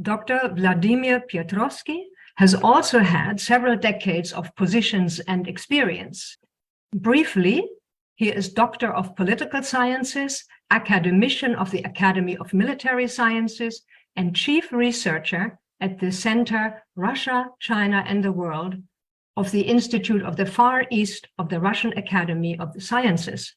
Dr. Vladimir Petrovsky has also had several decades of positions and experience. Briefly, he is Doctor of Political Sciences, academician of the Academy of Military Sciences, and chief researcher at the Center Russia, China, and the World of the Institute of the Far East of the Russian Academy of the Sciences.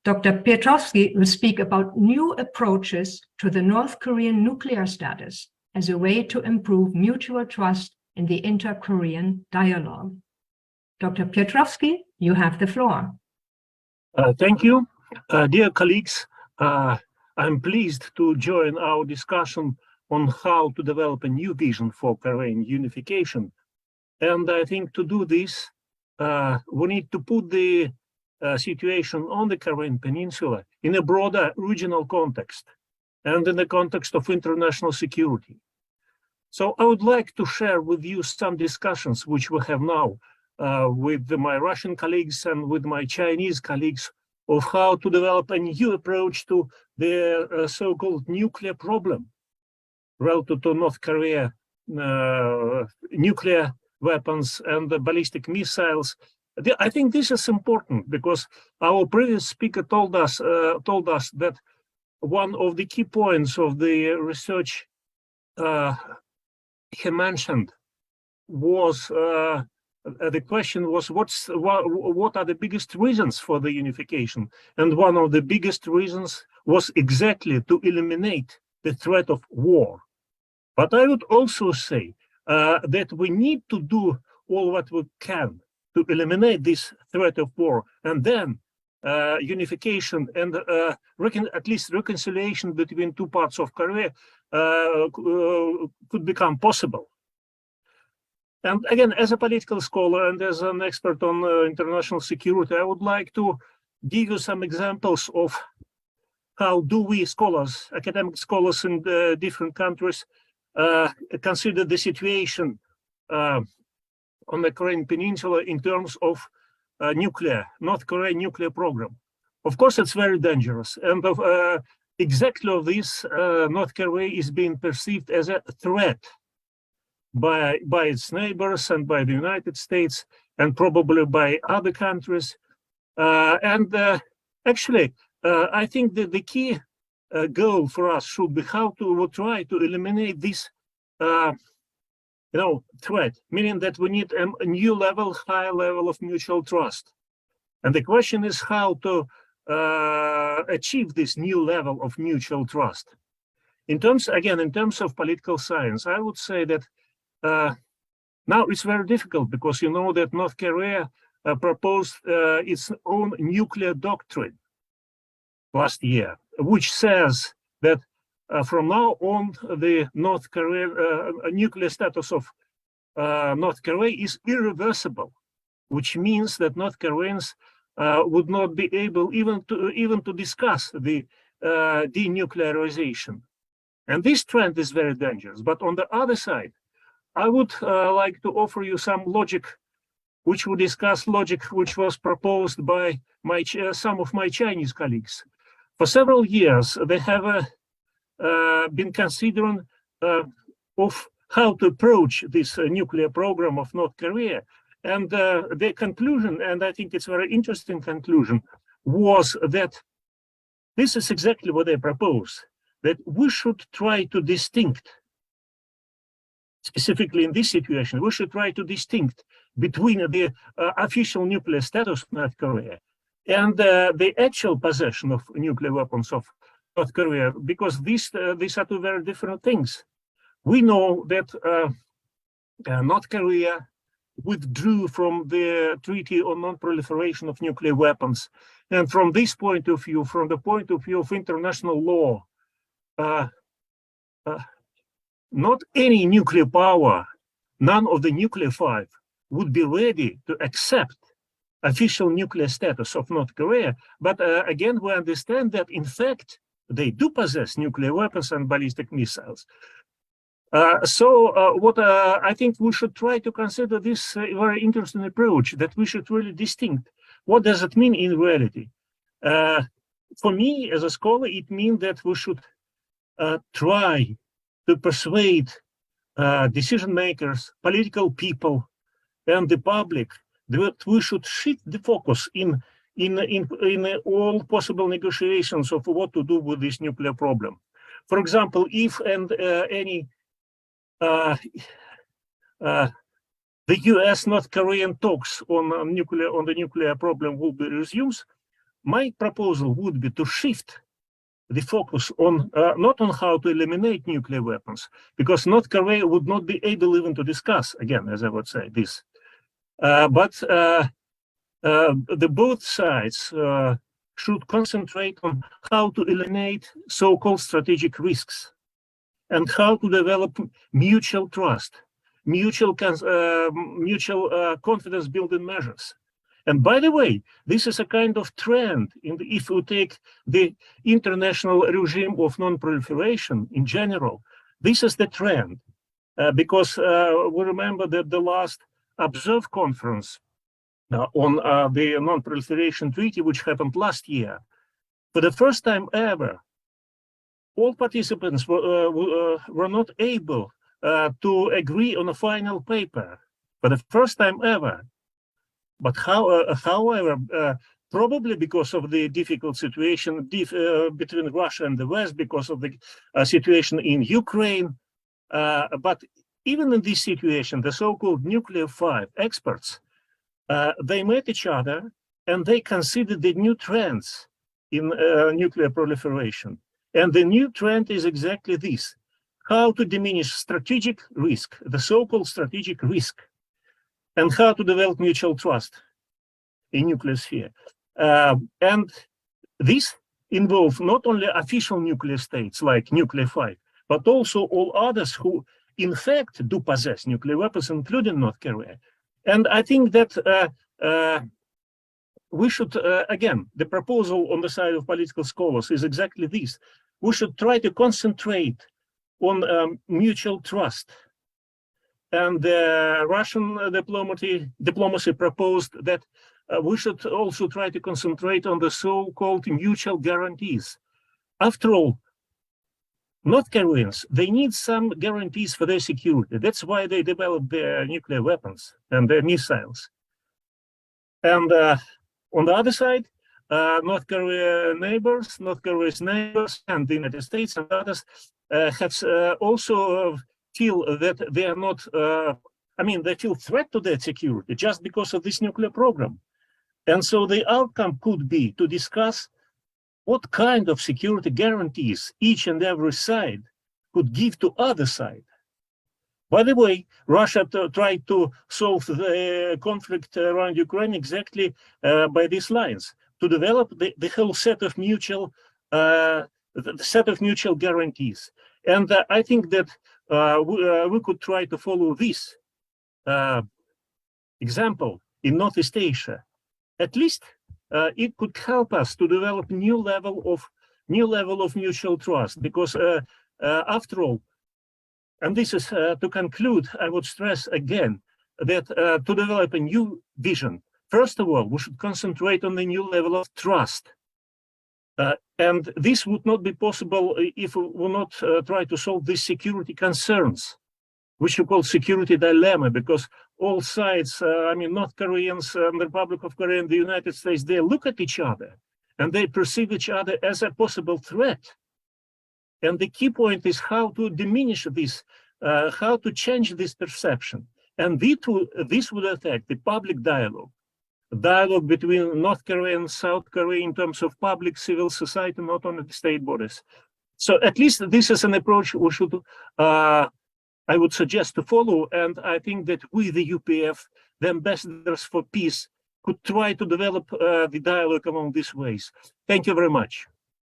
Dr. Petrovsky will speak about new approaches to the North Korean nuclear status as a way to improve mutual trust in the inter-Korean dialogue. Dr. Petrovsky, you have the floor. Thank you. Dear colleagues, I'm pleased to join our discussion on how to develop a new vision for Korean unification. And I think to do this, we need to put the situation on the Korean Peninsula in a broader regional context and in the context of international security. So I would like to share with you some discussions which we have now with my Russian colleagues and with my Chinese colleagues of how to develop a new approach to the so-called nuclear problem relative to North Korea, nuclear weapons and the ballistic missiles. I think this is important because our previous speaker told us that one of the key points of the research he mentioned was the question was what are the biggest reasons for the unification, and one of the biggest reasons was exactly to eliminate the threat of war. But I would also say that we need to do all what we can to eliminate this threat of war, and then unification and at least reconciliation between two parts of Korea could become possible. And again, as a political scholar and as an expert on international security, I would like to give you some examples of how do we scholars, academic scholars in different countries, consider the situation on the Korean Peninsula in terms of North Korean nuclear program. Of course, it's very dangerous. And exactly of this, North Korea is being perceived as a threat by its neighbors and by the United States and probably by other countries. Actually, I think that the key goal for us should be how to try to eliminate this threat, meaning that we need a new level, higher level of mutual trust. And the question is how to achieve this new level of mutual trust. In terms of political science, I would say that now it's very difficult because you know that North Korea proposed its own nuclear doctrine last year, which says that from now on, the North Korea nuclear status of North Korea is irreversible, which means that North Koreans would not be able even to discuss the denuclearization. And this trend is very dangerous. But on the other side, I would like to offer you some logic, which we discuss logic which was proposed by some of my Chinese colleagues. For several years, they have been considering of how to approach this nuclear program of North Korea. And the conclusion, and I think it's a very interesting conclusion, was that this is exactly what they propose, that we should try to distinct, specifically in this situation, we should try to distinct between the official nuclear status of North Korea and the actual possession of nuclear weapons of North Korea, because these are two very different things. We know that North Korea withdrew from the Treaty on Non-Proliferation of Nuclear Weapons. And from this point of view, from the point of view of international law, not any nuclear power, none of the nuclear five, would be ready to accept official nuclear status of North Korea. But again, we understand that, in fact, they do possess nuclear weapons and ballistic missiles. What I think we should try to consider this very interesting approach, that we should really distinct. What does it mean in reality? For me, as a scholar, it means that we should try to persuade decision makers, political people, and the public that we should shift the focus in all possible negotiations of what to do with this nuclear problem. For example, if the US-North Korean talks on the nuclear problem will be resumed, my proposal would be to shift the focus on not on how to eliminate nuclear weapons, because North Korea would not be able even to discuss, again, as I would say, this. But the both sides should concentrate on how to eliminate so-called strategic risks and how to develop mutual trust, mutual confidence building measures. And by the way, this is a kind of trend if you take the international regime of non-proliferation in general. This is the trend because we remember that the last observed conference on the non-proliferation treaty, which happened last year, for the first time ever, all participants were not able to agree on a final paper for the first time ever. But however, probably because of the difficult situation between Russia and the West, because of the situation in Ukraine, but even in this situation, the so-called nuclear five experts, they met each other and they considered the new trends in nuclear proliferation. And the new trend is exactly this: how to diminish strategic risk, the so-called strategic risk, and how to develop mutual trust in nuclear sphere. And this involves not only official nuclear states like nuclear five, but also all others who in fact do possess nuclear weapons, including North Korea. And I think that we should, again, the proposal on the side of political scholars is exactly this. We should try to concentrate on mutual trust. And the Russian diplomacy proposed that we should also try to concentrate on the so-called mutual guarantees. After all, North Koreans, they need some guarantees for their security. That's why they developed their nuclear weapons and their missiles. And on the other side, North Korea's neighbors, and the United States and others have also feel that they are not, they feel threat to their security just because of this nuclear program. And so the outcome could be to discuss what kind of security guarantees each and every side could give to other side. By the way, Russia tried to solve the conflict around Ukraine exactly by these lines, to develop the whole set of mutual guarantees. And I think that we could try to follow this example in Northeast Asia. At least it could help us to develop new level of mutual trust, because after all, and this is to conclude, I would stress again that to develop a new vision, first of all, we should concentrate on the new level of trust. And this would not be possible if we will not try to solve these security concerns, which you call security dilemma, because all sides, North Koreans, the Republic of Korea and the United States, they look at each other and they perceive each other as a possible threat. And the key point is how to diminish this, how to change this perception. And this would affect the public dialogue between North Korea and South Korea in terms of public civil society, not only the state bodies. So at least this is an approach we should, I would suggest to follow. And I think that we, the UPF, the ambassadors for peace, could try to develop the dialogue along these ways. Thank you very much.